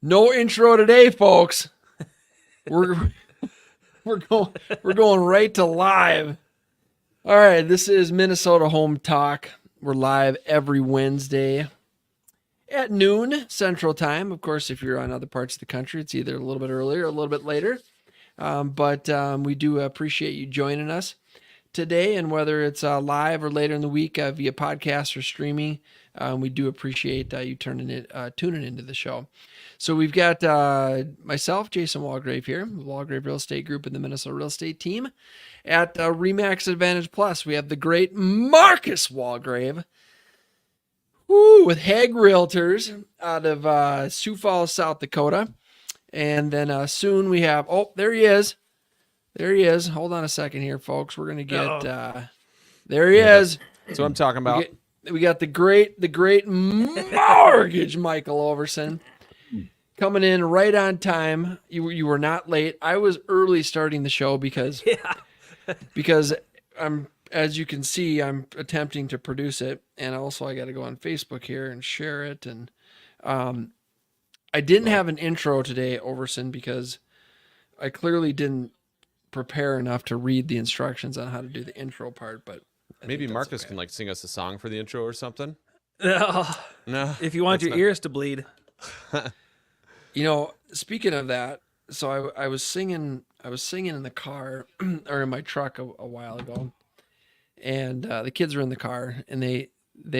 No intro today, folks. We're going right to live. All right, this is Minnesota Home Talk. We're live every Wednesday at noon Central Time. Of course, if you're on other parts of the country, it's either a little bit earlier or a little bit later. But we do appreciate you joining us today, and whether it's live or later in the week via podcast or streaming, we do appreciate you tuning into the show. So we've got myself, Jason Walgrave here, Walgrave Real Estate Group and the Minnesota Real Estate Team. At RE/MAX Advantage Plus, we have the great Marcus Walgrave with Hague Realtors out of Sioux Falls, South Dakota. And then soon we have, there he is. There he is. Hold on a second here, folks. We're going to get, there he is. That's what I'm talking about. We got the great mortgage Michael Overson coming in right on time. You were not late. I was early starting the show because I'm, as you can see, I'm attempting to produce it. And also I got to go on Facebook here and share it. And I didn't have an intro today, Overson, because I clearly didn't prepare enough to read the instructions on how to do the intro part, but maybe Marcus can sing us a song for the intro or something. No, if you want your ears to bleed. Speaking of that, so I was singing in the car or in my truck a while ago, and the kids were in the car, and they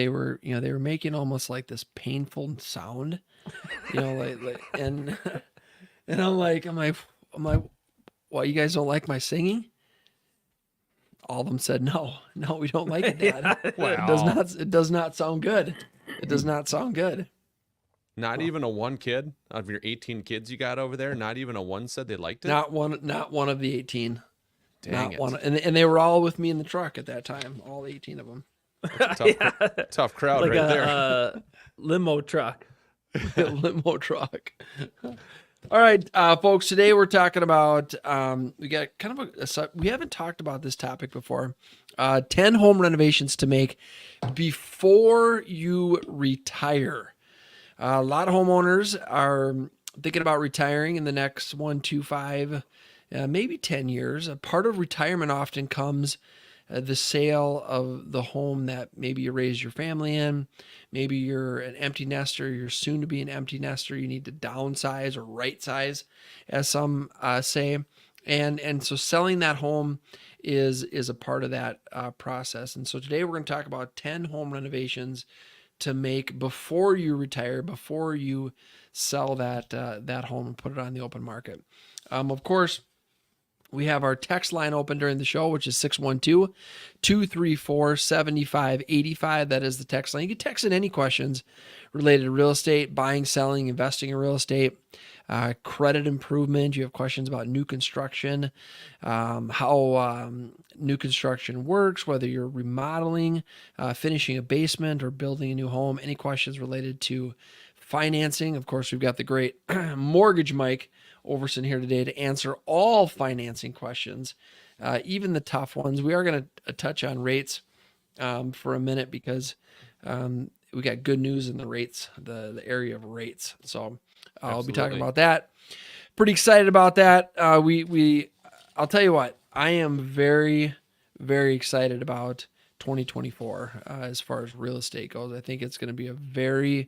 were making almost like this painful sound, and I'm like, well, you guys don't like my singing? All of them said, no, we don't like it, Dad. Wow. It does not sound good. It does not sound good. Not even a one kid out of your 18 kids you got over there. Not even a one said they liked it. Not one of the 18. Dang not one. And they were all with me in the truck at that time. All 18 of them. Tough crowd like right there. Limo truck. Limo truck. All right, folks, today we're talking about, we got kind of we haven't talked about this topic before. 10 home renovations to make before you retire. A lot of homeowners are thinking about retiring in the next 1, 2, 5, maybe 10 years. A part of retirement often comes the sale of the home that maybe you raised your family in. Maybe you're an empty nester, you're soon to be an empty nester, you need to downsize or right size, as some say. And so selling that home is a part of that process. And so today we're going to talk about 10 home renovations to make before you retire, before you sell that home and put it on the open market. Of course, we have our text line open during the show, which is 612-234-7585. That is the text line. You can text in any questions related to real estate, buying, selling, investing in real estate, credit improvement. You have questions about new construction, how new construction works, whether you're remodeling, finishing a basement, or building a new home. Any questions related to financing. Of course, we've got the great mortgage Mike Overson here today to answer all financing questions, even the tough ones. We are going to touch on rates for a minute because we got good news in the rates, the area of rates. So I'll be talking about that. Pretty excited about that. I'll tell you what, I am very, very excited about 2024 as far as real estate goes. I think it's going to be a very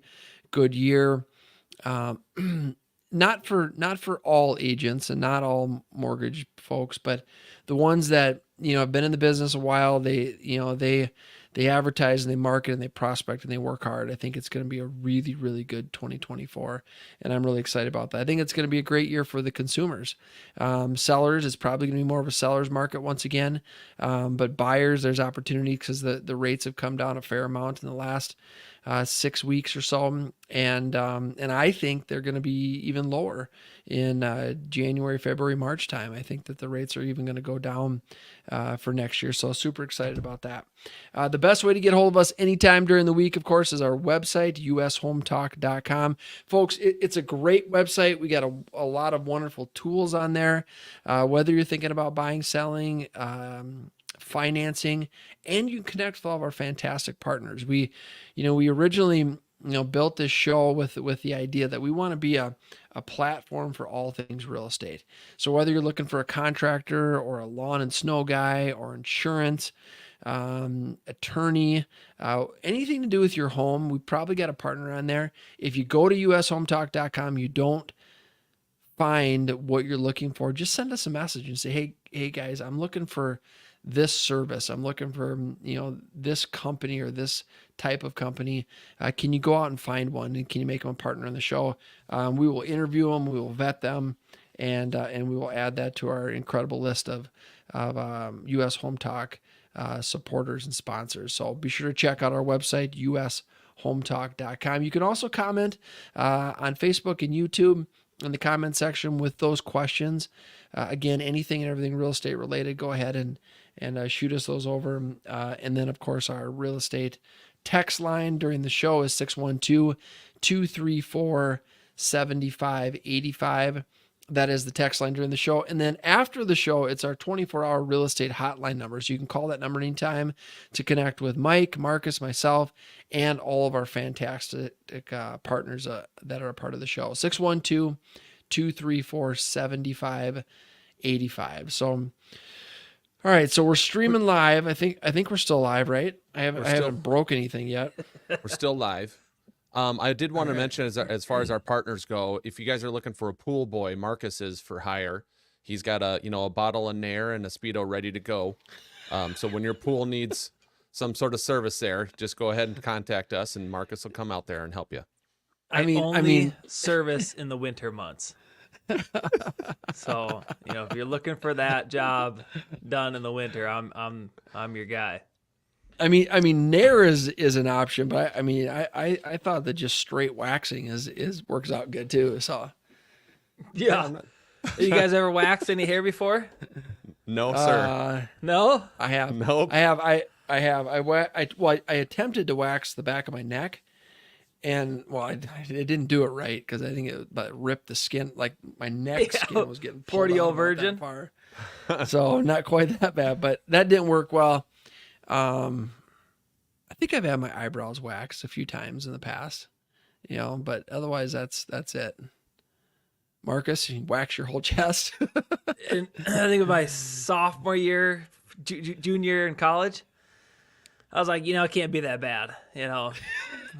good year. Not for all agents and not all mortgage folks, but the ones that, have been in the business a while, they advertise and they market and they prospect and they work hard. I think it's going to be a really, really good 2024. And I'm really excited about that. I think it's going to be a great year for the consumers. Sellers, it's probably going to be more of a seller's market once again. But buyers, there's opportunity because the rates have come down a fair amount in the last 6 weeks or so. And I think they're going to be even lower in January, February, March time. I think that the rates are even going to go down for next year. So super excited about that. The best way to get a hold of us anytime during the week, of course, is our website, ushometalk.com. Folks, it's a great website. We got a lot of wonderful tools on there. Whether you're thinking about buying, selling, financing, and you can connect with all of our fantastic partners. We originally built this show with the idea that we want to be a platform for all things real estate. So whether you're looking for a contractor or a lawn and snow guy or insurance, attorney, anything to do with your home, we probably got a partner on there. If you go to ushometalk.com, you don't find what you're looking for, just send us a message and say, hey guys, I'm looking for this service. I'm looking for, this company or this type of company. Can you go out and find one? And can you make them a partner on the show? We will interview them. We will vet them, and we will add that to our incredible list of US Home Talk supporters and sponsors. So be sure to check out our website, ushometalk.com. You can also comment on Facebook and YouTube in the comment section with those questions. Again, anything and everything real estate related, go ahead and shoot us those over. And then, of course, our real estate text line during the show is 612-234-7585. That is the text line during the show. And then after the show, it's our 24-hour real estate hotline number. So you can call that number anytime to connect with Mike, Marcus, myself, and all of our fantastic partners that are a part of the show. 612-234-7585. So, all right. So we're streaming live. I think we're still live, right? I haven't broke anything yet. We're still live. I did want to mention as far as our partners go, if you guys are looking for a pool boy, Marcus is for hire. He's got a bottle of Nair and a Speedo ready to go. So when your pool needs some sort of service there, just go ahead and contact us, and Marcus will come out there and help you. I mean, service in the winter months. So if you're looking for that job done in the winter, I'm your guy. I mean, Nair is an option, but I thought that just straight waxing works out good too. So, yeah. You guys ever waxed any hair before? No, sir. No, I have. Nope. I have. I attempted to wax the back of my neck, and I didn't do it right because I think it ripped the skin. Like my neck skin was getting pulled 40-year-old out virgin. that far. So not quite that bad, but that didn't work well. I think I've had my eyebrows waxed a few times in the past, but otherwise that's it. Marcus, you wax your whole chest. And I think of my sophomore year, junior year in college, I was like, it can't be that bad. You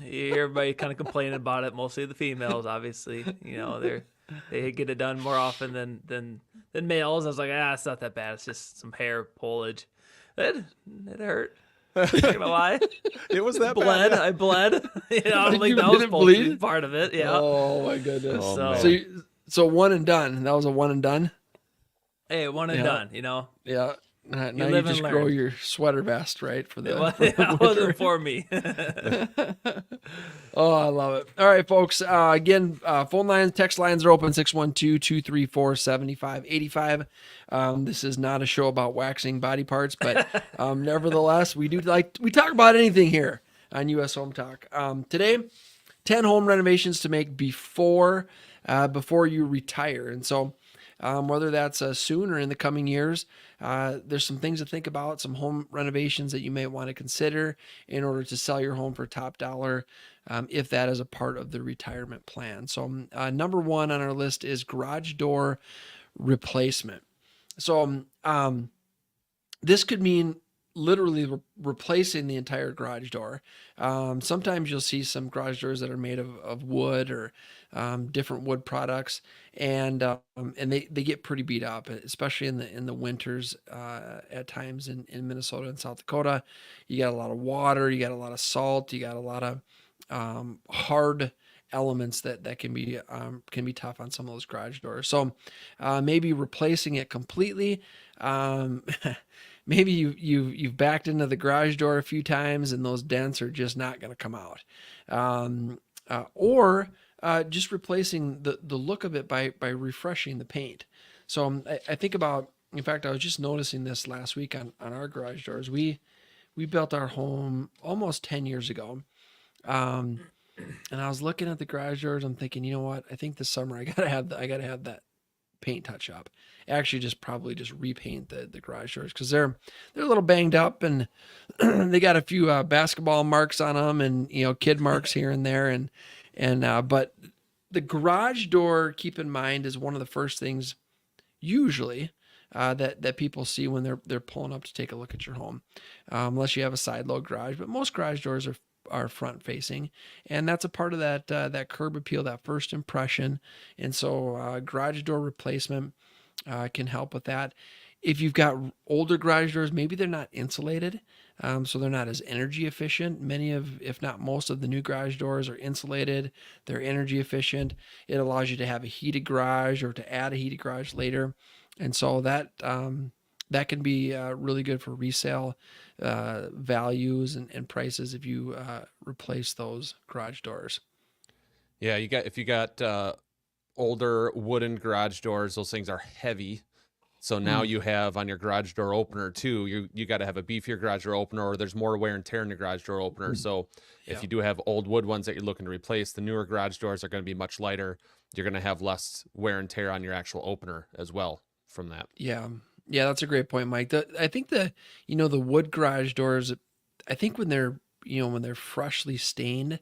hear everybody kind of complaining about it, mostly the females, obviously. They get it done more often than males. I was like, it's not that bad. It's just some hair pullage. It hurt. I'm not gonna lie. It was that bled. bad. I bled. I don't think that was supposed to be part of it. Yeah. Oh my goodness. Oh, so one and done. That was a one and done. Hey, one and done. Yeah. Now you just grow your sweater vest, right? For the it wasn't for me. Oh, I love it. All right, folks. Again, phone lines, text lines are open, 612-234-7585. This is not a show about waxing body parts, but nevertheless, we talk about anything here on US Home Talk. Today, 10 home renovations to make before you retire. And so whether that's soon or in the coming years, there's some things to think about, some home renovations that you may want to consider in order to sell your home for top dollar, if that is a part of the retirement plan. So number one on our list is garage door replacement. So this could mean literally replacing the entire garage door. Sometimes you'll see some garage doors that are made of wood or different wood products, and they get pretty beat up, especially in the winters. At times in Minnesota and South Dakota, you got a lot of water, you got a lot of salt, you got a lot of hard elements that can be tough on some of those garage doors. So maybe replacing it completely. Maybe you've backed into the garage door a few times and those dents are just not going to come out. Or just replacing the look of it by refreshing the paint. So I think about, in fact, I was just noticing this last week on our garage doors. We built our home almost 10 years ago. And I was looking at the garage doors. I'm thinking, you know what? I think this summer I gotta have that paint touch up. Actually, probably just repaint the garage doors because they're a little banged up and they got a few basketball marks on them and kid marks here and there but the garage door, keep in mind, is one of the first things usually that people see when they're pulling up to take a look at your home, unless you have a side load garage. But most garage doors are front facing, and that's a part of that curb appeal, that first impression. And so garage door replacement can help with that. If you've got older garage doors, maybe they're not insulated, so they're not as energy efficient. Many of, if not most of the new garage doors are insulated. They're energy efficient. It allows you to have a heated garage or to add a heated garage later. And so that can be really good for resale values and prices if you replace those garage doors. Yeah, if you got older wooden garage doors, those things are heavy. So now you have on your garage door opener too, you got to have a beefier garage door opener, or there's more wear and tear in your garage door opener. So if you do have old wood ones that you're looking to replace, the newer garage doors are going to be much lighter. You're going to have less wear and tear on your actual opener as well from that. Yeah, that's a great point, Mike. I think the wood garage doors, I think when they're freshly stained,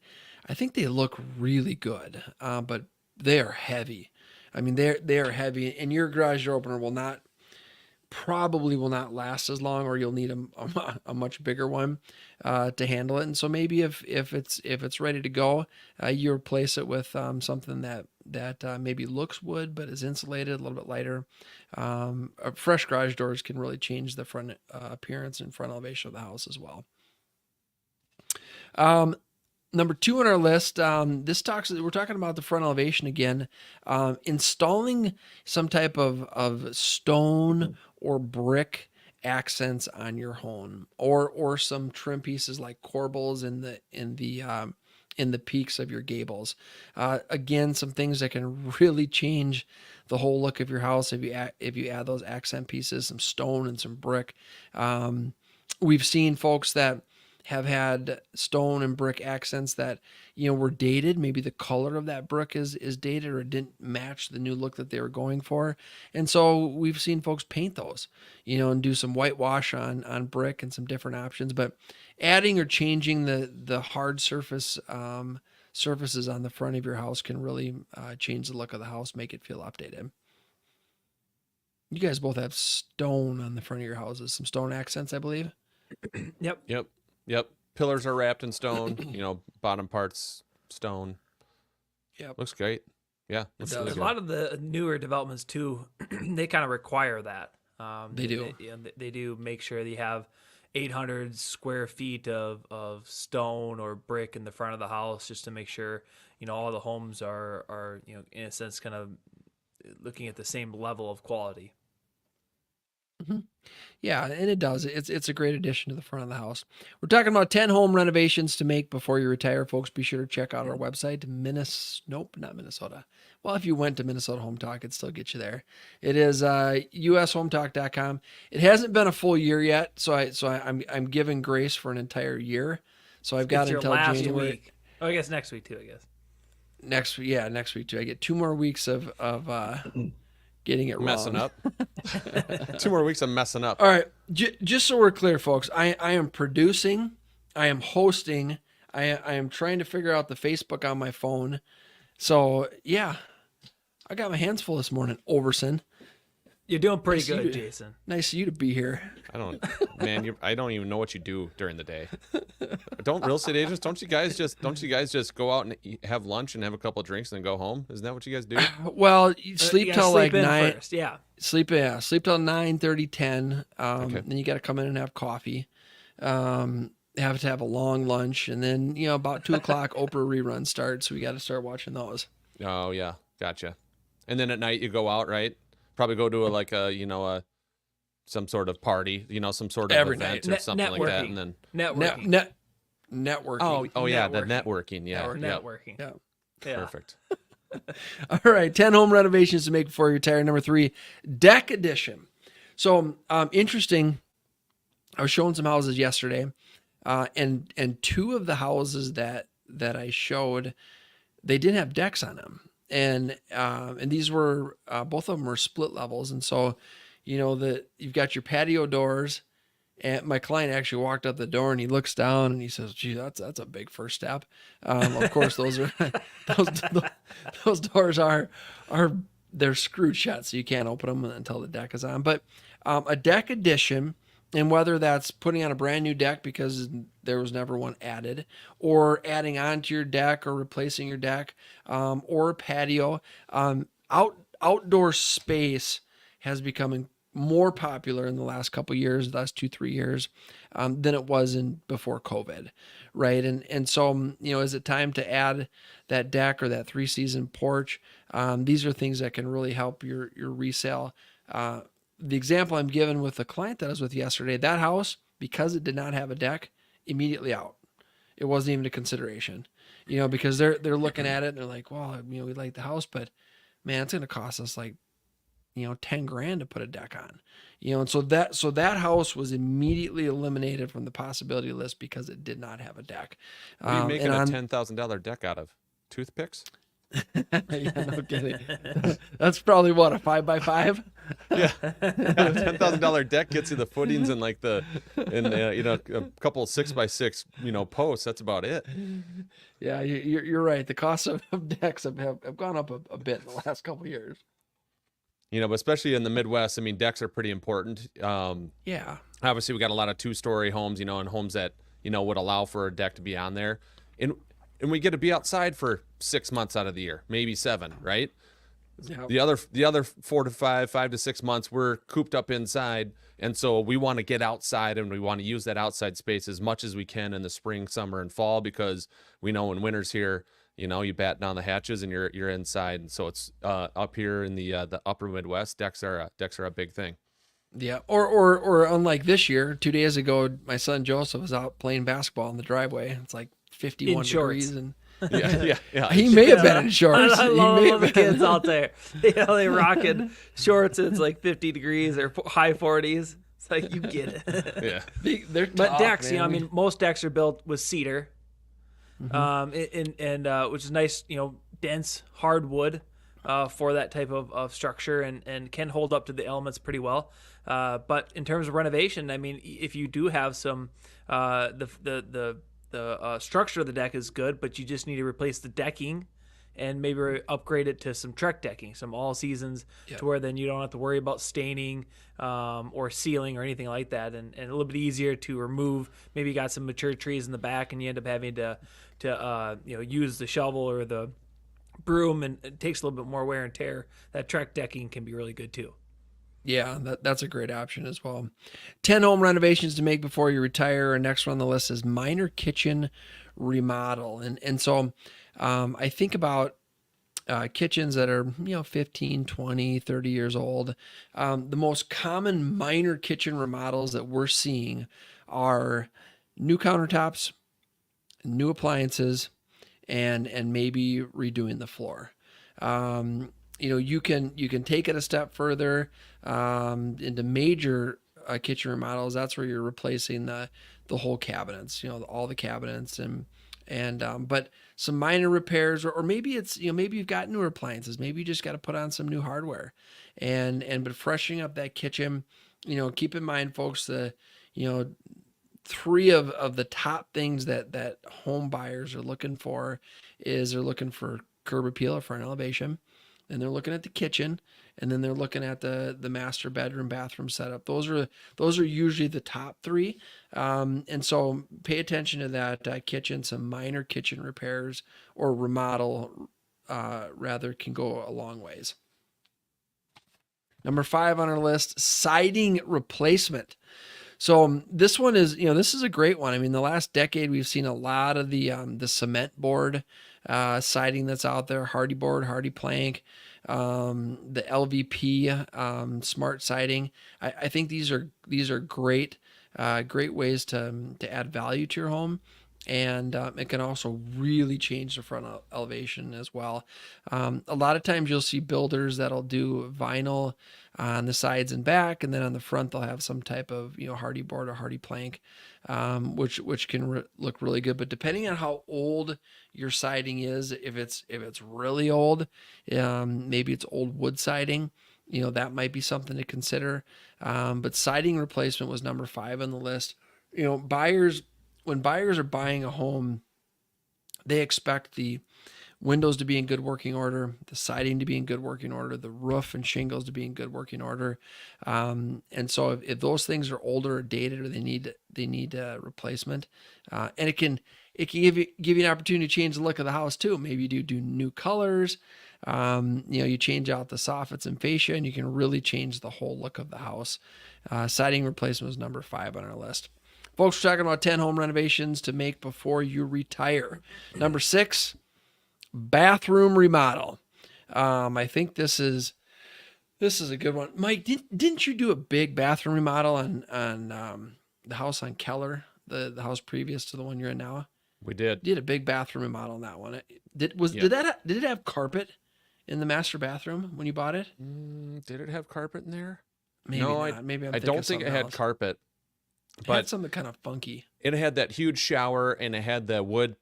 I think they look really good, but they are heavy. I mean, they are heavy, and your garage door opener probably will not last as long, or you'll need a much bigger one to handle it. And so maybe if it's ready to go, you replace it with something that maybe looks wood but is insulated, a little bit lighter. Fresh garage doors can really change the front appearance and front elevation of the house as well. Number 2 on our list, we're talking about the front elevation again. Installing some type of stone or brick accents on your home, or some trim pieces like corbels in the peaks of your gables. Again, some things that can really change the whole look of your house if you add those accent pieces, some stone and some brick. We've seen folks that have had stone and brick accents that were dated. Maybe the color of that brick is dated or didn't match the new look that they were going for, and so we've seen folks paint those and do some whitewash on brick and some different options. But adding or changing the hard surfaces on the front of your house can really change the look of the house, make it feel updated. You guys both have stone on the front of your houses, some stone accents, I believe. Yep. Pillars are wrapped in stone, bottom parts stone. Yep. Looks great. Yeah. A lot of the newer developments too, they kind of require that. They do. They do make sure that you have 800 square feet of stone or brick in the front of the house, just to make sure, all the homes are in a sense kind of looking at the same level of quality. Mm-hmm. Yeah, and it does. It's a great addition to the front of the house. We're talking about 10 home renovations to make before you retire, folks. Be sure to check out our website, not Minnesota. Well, if you went to Minnesota Home Talk, it'd still get you there. It is ushometalk.com. It hasn't been a full year yet, so I'm giving grace for an entire year. So I've got until January. Week. Oh, I guess next week too. I guess next week too. I get 2 more weeks of getting it messing wrong. up. 2 more weeks of messing up. All right. Just so we're clear, folks, I am producing, I am hosting, I am trying to figure out the Facebook on my phone. So yeah, I got my hands full this morning, Overson. You're doing pretty good, Jason. Nice of you to be here. I don't even know what you do during the day. Real estate agents, don't you guys just go out and have lunch and have a couple of drinks and then go home? Isn't that what you guys do? Well, you sleep till like 9. First. Yeah. Sleep till 9:30, 10. Okay. Then you got to come in and have coffee. Have to have a long lunch, and then about 2:00 Oprah rerun starts. So we got to start watching those. Oh yeah, gotcha. And then at night you go out, right? Probably go to some sort of party, some sort of Every event night. or something like that, and then Networking. Networking. Oh yeah, the networking. Yeah, Networking. Yeah. Yeah. Perfect. All right, 10 home renovations to make before you retire. Number 3, deck addition. So interesting. I was showing some houses yesterday, and 2 of the houses that I showed, they didn't have decks on them. and these were both of them were split levels, and so that you've got your patio doors. And my client actually walked out the door and he looks down and he says, "Gee, that's a big first step." Of course, those are those those doors are they're screwed shut, so you can't open them until the deck is on. But a deck addition, and whether that's putting on a brand new deck because there was never one added, or adding on to your deck, or replacing your deck, or a patio, outdoor space has become more popular in the last couple years, the last 2-3 years, than it was in before COVID, right? And so is it time to add that deck or that 3-season porch? These are things that can really help your resale. The example I'm given with the client that I was with yesterday, that house, because it did not have a deck, immediately out. It wasn't even a consideration, because they're looking at it and they're like, well, we like the house, but man, it's going to cost us like $10,000 to put a deck on, and so that house was immediately eliminated from the possibility list because it did not have a deck. What are you making a $10,000 deck out of? Toothpicks? Yeah, no kidding. That's probably what, a 5x5? Yeah, $10,000 deck gets you the footings and like a couple of 6x6 posts. That's about it. Yeah, you're right. The cost of decks have gone up a bit in the last couple of years. But especially in the Midwest, I mean, decks are pretty important. Yeah. Obviously, we got a lot of 2-story homes, and homes that, would allow for a deck to be on there. And we get to be outside for 6 months out of the year, maybe 7, right? Yep. The other 4 to 5 to 6 months, we're cooped up inside. And so we want to get outside, and we want to use that outside space as much as we can in the spring, summer, and fall, because we know when winter's here, you batten down the hatches and you're inside. And so it's up here in the upper Midwest, decks are a big thing. Yeah. Or unlike this year, 2 days ago, my son Joseph was out playing basketball in the driveway. It's like 51 degrees and yeah. He may have been in shorts. I love the kids out there. They rocking shorts and it's like 50 degrees or high 40s. It's like, you get it. Yeah. They're But tough, decks, man. I mean, most decks are built with cedar, which is nice, dense hardwood for that type of structure, and can hold up to the elements pretty well. But in terms of renovation, I mean, if you do have some, the structure of the deck is good, but you just need to replace the decking and maybe upgrade it to some Trek decking, some all seasons, to where then you don't have to worry about staining or sealing or anything like that, and a little bit easier to remove. Maybe you got some mature trees in the back and you end up having to use the shovel or the broom, and it takes a little bit more wear and tear. That Trek decking can be really good too. Yeah, that's a great option as well. 10 home renovations to make before you retire. Our next one on the list is minor kitchen remodel. And so I think about kitchens that are 15, 20, 30 years old. The most common minor kitchen remodels that we're seeing are new countertops, new appliances, and maybe redoing the floor. You can take it a step further into major kitchen remodels. That's where you're replacing the whole cabinets, all the cabinets, but some minor repairs, or maybe it's maybe you've got newer appliances. Maybe you just got to put on some new hardware, but freshening up that kitchen. Keep in mind, folks, three of the top things that home buyers are looking for is they're looking for curb appeal or front elevation. And they're looking at the kitchen, and then they're looking at the master bedroom, bathroom setup. Those are usually the top three. And so pay attention to that kitchen. Some minor kitchen repairs or remodel rather can go a long ways. Number 5 on our list, siding replacement. So this one is, this is a great one. I mean, the last decade we've seen a lot of the cement board siding that's out there, Hardy board, Hardy plank, the LVP smart siding. I think these are great ways to add value to your home. and it can also really change the front elevation as well. A lot of times you'll see builders that'll do vinyl on the sides and back, and then on the front they'll have some type of hardy board or hardy plank, which can look really good. But depending on how old your siding is, if it's really old, maybe it's old wood siding. That might be something to consider. But siding replacement was number 5 on the list. When buyers are buying a home, they expect the windows to be in good working order, the siding to be in good working order, the roof and shingles to be in good working order. And so if those things are older or dated, or they need a replacement, and it can give you an opportunity to change the look of the house too. Maybe you do new colors. You change out the soffits and fascia, and you can really change the whole look of the house. Siding replacement was number 5 on our list. Folks, we're talking about 10 home renovations to make before you retire. Number 6, bathroom remodel. I think this is a good one. Mike, didn't you do a big bathroom remodel on the house on Keller, the house previous to the one you're in now? We did. You did a big bathroom remodel on that one. Did it have carpet in the master bathroom when you bought it? Did it have carpet in there? Maybe no, not. Maybe I don't think it had carpet. It had something kind of funky. It had that huge shower, and it had the wood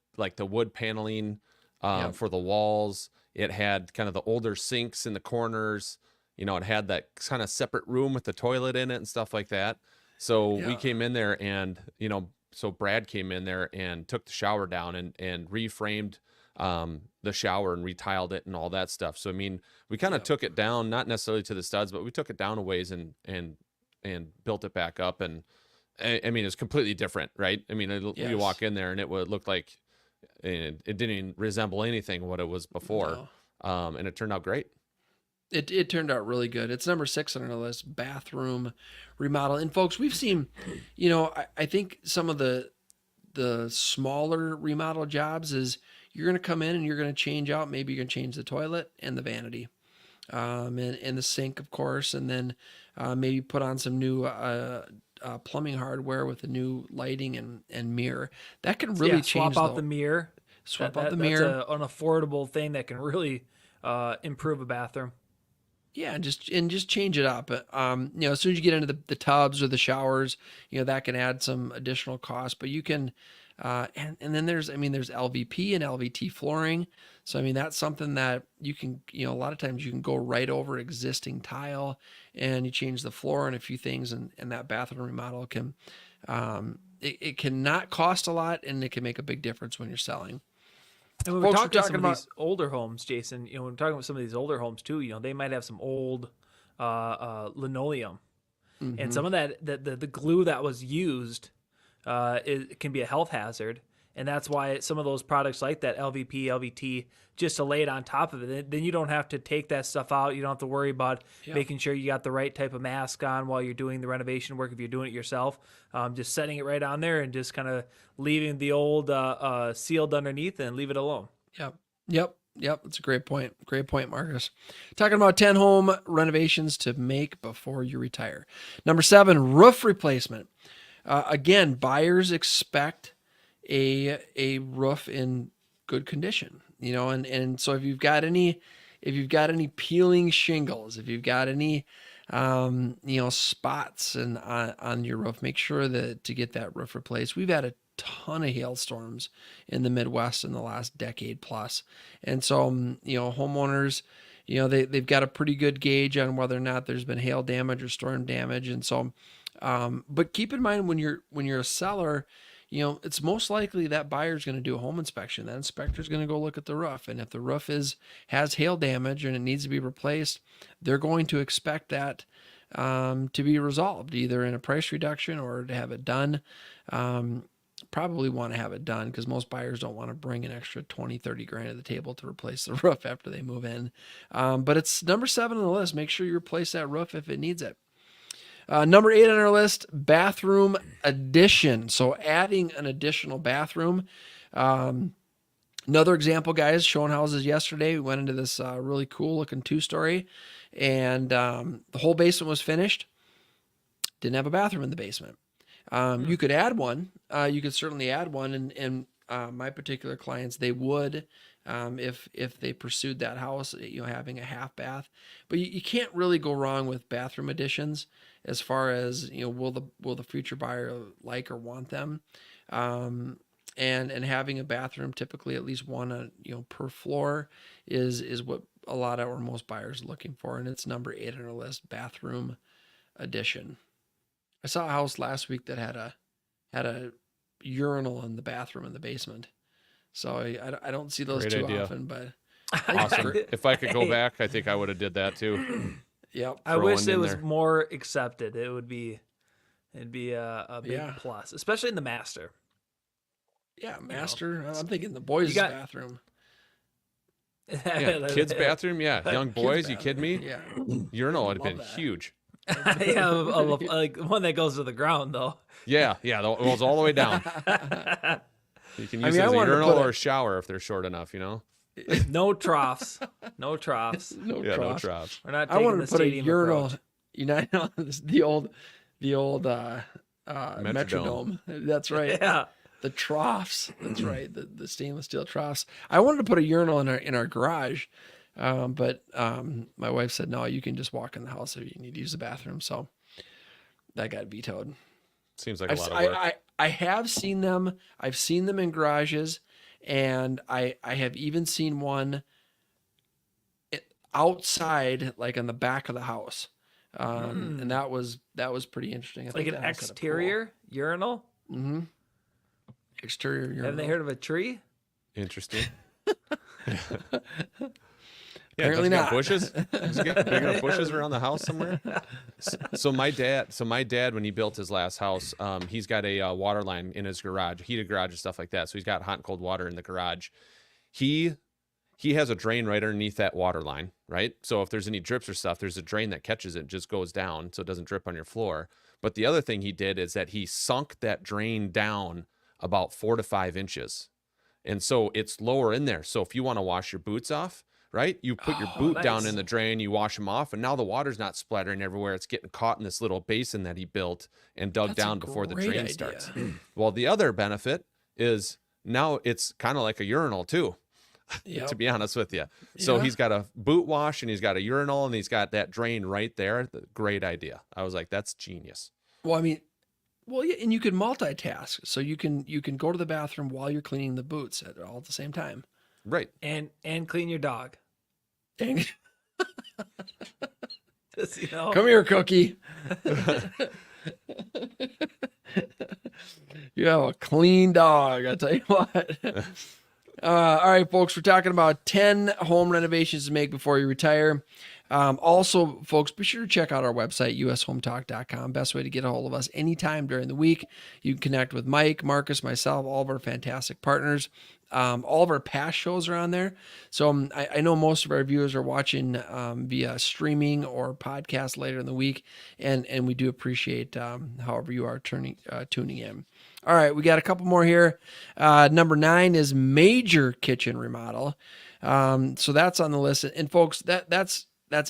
paneling for the walls. It had kind of the older sinks in the corners. It had that kind of separate room with the toilet in it and stuff like that. So we came in there, and so Brad came in there and took the shower down and reframed the shower and retiled it and all that stuff. So we kind of took it down, not necessarily to the studs, but we took it down a ways and built it back up. And it's completely different, right? You walk in there and it would look like it didn't even resemble anything what it was before. No. And it turned out great. It turned out really good. It's number 6 on our list, bathroom remodel. And folks, we've seen, I think some of the smaller remodel jobs is you're going to come in and you're going to change out. Maybe you're going to change the toilet and the vanity, and the sink, of course, and then maybe put on some new plumbing hardware with the new lighting and mirror. That can really change. Swap out the mirror. Swap out the mirror. That's an affordable thing that can really improve a bathroom. Yeah, and just change it up. As soon as you get into the tubs or the showers, that can add some additional cost. But you can, and then there's LVP and LVT flooring. So that's something that you can, a lot of times you can go right over existing tile, and you change the floor and a few things, and that bathroom remodel can, it can not cost a lot, and it can make a big difference when you're selling. And when we're talking about these older homes, Jason, when we're talking about some of these older homes too, they might have some old linoleum, and some of that the glue that was used, it can be a health hazard, and that's why some of those products like that LVP, LVT, just to lay it on top of it, then you don't have to take that stuff out. You don't have to worry about making sure you got the right type of mask on while you're doing the renovation work if you're doing it yourself. Just setting it right on there and just kind of leaving the old sealed underneath and leave it alone. Yep. That's a great point. Great point, Marcus. Talking about 10 home renovations to make before you retire. Number 7, roof replacement. Again, buyers expect a roof in good condition, and so if you've got any peeling shingles, if you've got any spots on your roof, make sure to get that roof replaced. We've had a ton of hailstorms in the Midwest in the last decade plus, and so homeowners, they've got a pretty good gauge on whether or not there's been hail damage or storm damage. And so but keep in mind when you're a seller, it's most likely that buyer's going to do a home inspection. That inspector's going to go look at the roof. And if the roof has hail damage and it needs to be replaced, they're going to expect that to be resolved, either in a price reduction or to have it done. Probably want to have it done because most buyers don't want to bring an extra 20, 30 grand to the table to replace the roof after they move in. But it's number 7 on the list. Make sure you replace that roof if it needs it. Number 8 on our list, bathroom addition. So adding an additional bathroom. Another example, guys, showing houses yesterday. We went into this really cool looking 2-story, and the whole basement was finished. Didn't have a bathroom in the basement. You could add one. You could certainly add one, and my particular clients, they would, if they pursued that house, having a half bath. But you can't really go wrong with bathroom additions as far as, will the future buyer like or want them. And having a bathroom, typically at least one, per floor, is what a lot of or most buyers are looking for, and it's number 8 on our list, bathroom addition. I saw a house last week that had a urinal in the bathroom in the basement, so I don't see those Great too idea. often, but Awesome. If I could go Hey. back, I think I would have did that too. yep. I Throw wish one it in was there. more accepted. It'd be a big Yeah. plus, especially in the master. Yeah, master. I'm thinking the boys' got- bathroom. Yeah, kids' bathroom. Yeah, young Kids' boys. You bathroom. kidding me? Yeah. Urinal would have Love been that. huge. Yeah, like one that goes to the ground though. Yeah, it goes all the way down. You can I use mean, it I as a wanted to urinal put or a shower if they're short enough. No troughs. No troughs. No Yeah, no troughs. troughs. We're not I taking wanted the to put a stadium urinal. approach. The old metronome. That's right. Yeah. The troughs. That's right. The stainless steel troughs. I wanted to put a urinal in our garage, but my wife said no. You can just walk in the house if you need to use the bathroom. So that got vetoed. Seems like a lot of work. I have seen them. I've seen them in garages, and I have even seen one outside, like on the back of the house. And that was pretty interesting. I Like think an that house had a pool. exterior urinal. Mm-hmm. Exterior urinal. Haven't they heard of a tree? Interesting. Apparently does it got not. bushes. Does it get big enough bushes around the house somewhere? So my dad, when he built his last house, he's got a water line in his garage, heated garage and stuff like that. So he's got hot and cold water in the garage. He has a drain right underneath that water line, right? So if there's any drips or stuff, there's a drain that catches it, just goes down so it doesn't drip on your floor. But the other thing he did is that he sunk that drain down about 4 to 5 inches. And so it's lower in there. So if you want to wash your boots off, right? You put your boot down nice. in the drain, you wash them off, and now the water's not splattering everywhere. It's getting caught in this little basin that he built and dug That's a down before the great drain idea. starts. Well, the other benefit is now it's kind of like a urinal too, Yep. to be honest with you. So Yeah. he's got a boot wash and he's got a urinal and he's got that drain right there. Great idea. I was like, that's genius. Well, I mean, yeah, and you can multitask, so you can go to the bathroom while you're cleaning the boots all at the same time. Right. And clean your dog. And Just, come here, Cookie. You have a clean dog, I tell you what. All right, folks, we're talking about 10 home renovations to make before you retire. Also, folks, be sure to check out our website, ushometalk.com. Best way to get a hold of us anytime during the week. You can connect with Mike, Marcus, myself, all of our fantastic partners. All of our past shows are on there. So I know most of our viewers are watching via streaming or podcast later in the week, and we do appreciate however you are tuning in. All right, we got a couple more here. Number 9 is major kitchen remodel. So that's on the list. And folks, that's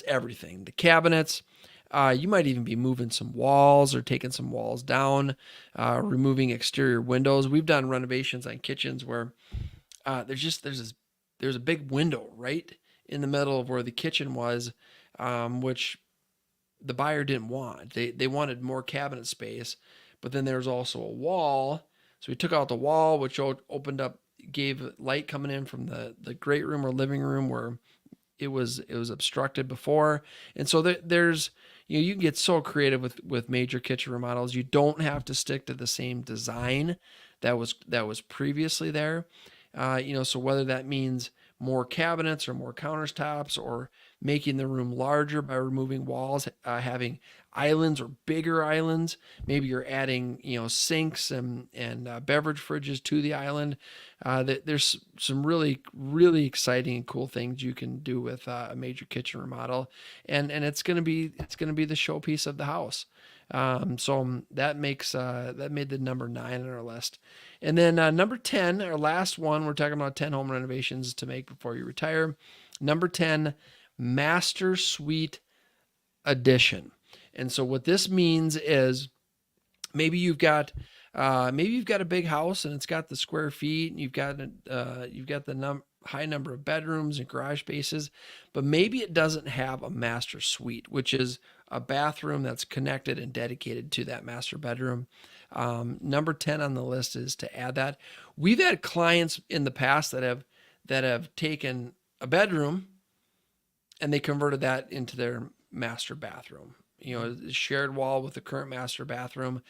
everything. The cabinets. You might even be moving some walls or taking some walls down, removing exterior windows. We've done renovations on kitchens where there's a big window right in the middle of where the kitchen was, which the buyer didn't want. They wanted more cabinet space, but then there's also a wall. So we took out the wall, which opened up, gave light coming in from the great room or living room where it was obstructed before. And so there's, you can get so creative with major kitchen remodels. You don't have to stick to the same design that was previously there. So whether that means more cabinets or more countertops or making the room larger by removing walls, having islands or bigger islands, maybe you're adding, sinks and beverage fridges to the island. There's some really, really exciting and cool things you can do with a major kitchen remodel, and it's going to be the showpiece of the house. So that made the number 9 on our list. And then number 10, our last one, we're talking about 10 home renovations to make before you retire. Number 10, master suite addition. And so what this means is maybe you've got Maybe you've got a big house and it's got the square feet, and you've got the high number of bedrooms and garage spaces, but maybe it doesn't have a master suite, which is a bathroom that's connected and dedicated to that master bedroom. Number 10 on the list is to add that. We've had clients in the past that have taken a bedroom and they converted that into their master bathroom. Shared wall with the current master bathroom.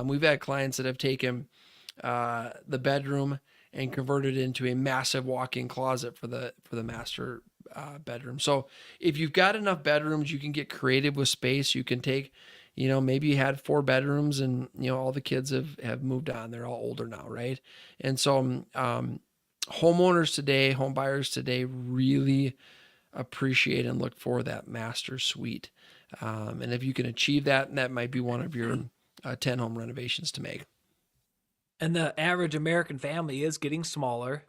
We've had clients that have taken the bedroom and converted it into a massive walk-in closet for the master bedroom. So if you've got enough bedrooms, you can get creative with space. You can take, maybe you had 4 bedrooms and, all the kids have moved on. They're all older now, right? And so homeowners today, home buyers today really appreciate and look for that master suite. And if you can achieve that, that might be one of your 10 home renovations to make. And the average American family is getting smaller.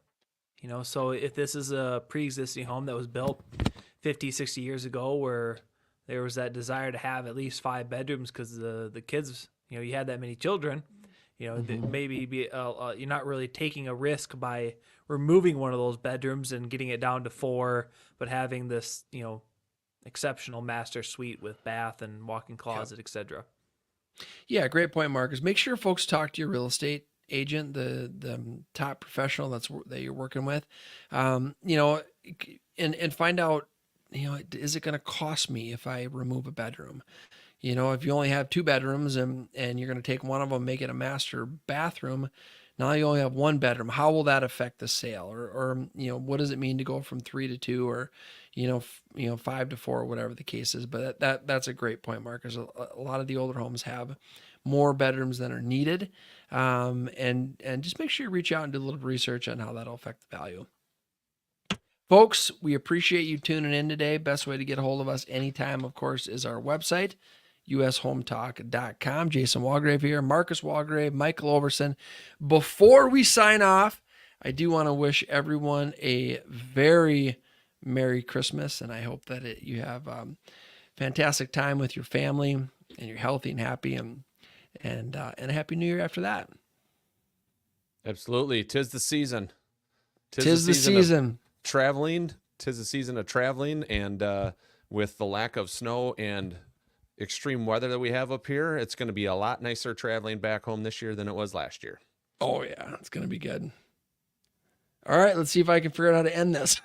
So if this is a pre-existing home that was built 50, 60 years ago, where there was that desire to have at least 5 bedrooms because the kids, you had that many children, maybe you're not really taking a risk by removing one of those bedrooms and getting it down to 4, but having this, exceptional master suite with bath and walk-in closet, etc. Yeah, great point, Marcus. Make sure folks talk to your real estate agent, the top professional that you're working with, and find out, is it going to cost me if I remove a bedroom? If you only have 2 bedrooms and you're going to take one of them, make it a master bathroom, now you only have 1 bedroom. How will that affect the sale? Or what does it mean to go from 3 to 2 or, 5 to 4 or whatever the case is? But that's a great point, Marcus. A lot of the older homes have more bedrooms than are needed. And just make sure you reach out and do a little research on how that'll affect the value. Folks, we appreciate you tuning in today. Best way to get a hold of us anytime, of course, is our website, ushometalk.com. Jason Walgrave here, Marcus Walgrave, Michael Overson. Before we sign off, I do want to wish everyone a very Merry Christmas, and I hope that you have fantastic time with your family and you're healthy and happy, and a Happy New Year after that. Absolutely. 'Tis the season. Tis the season. Traveling. 'Tis the season of traveling, and with the lack of snow and extreme weather that we have up here, it's going to be a lot nicer traveling back home this year than it was last year. Oh yeah, it's going to be good. All right, let's see if I can figure out how to end this.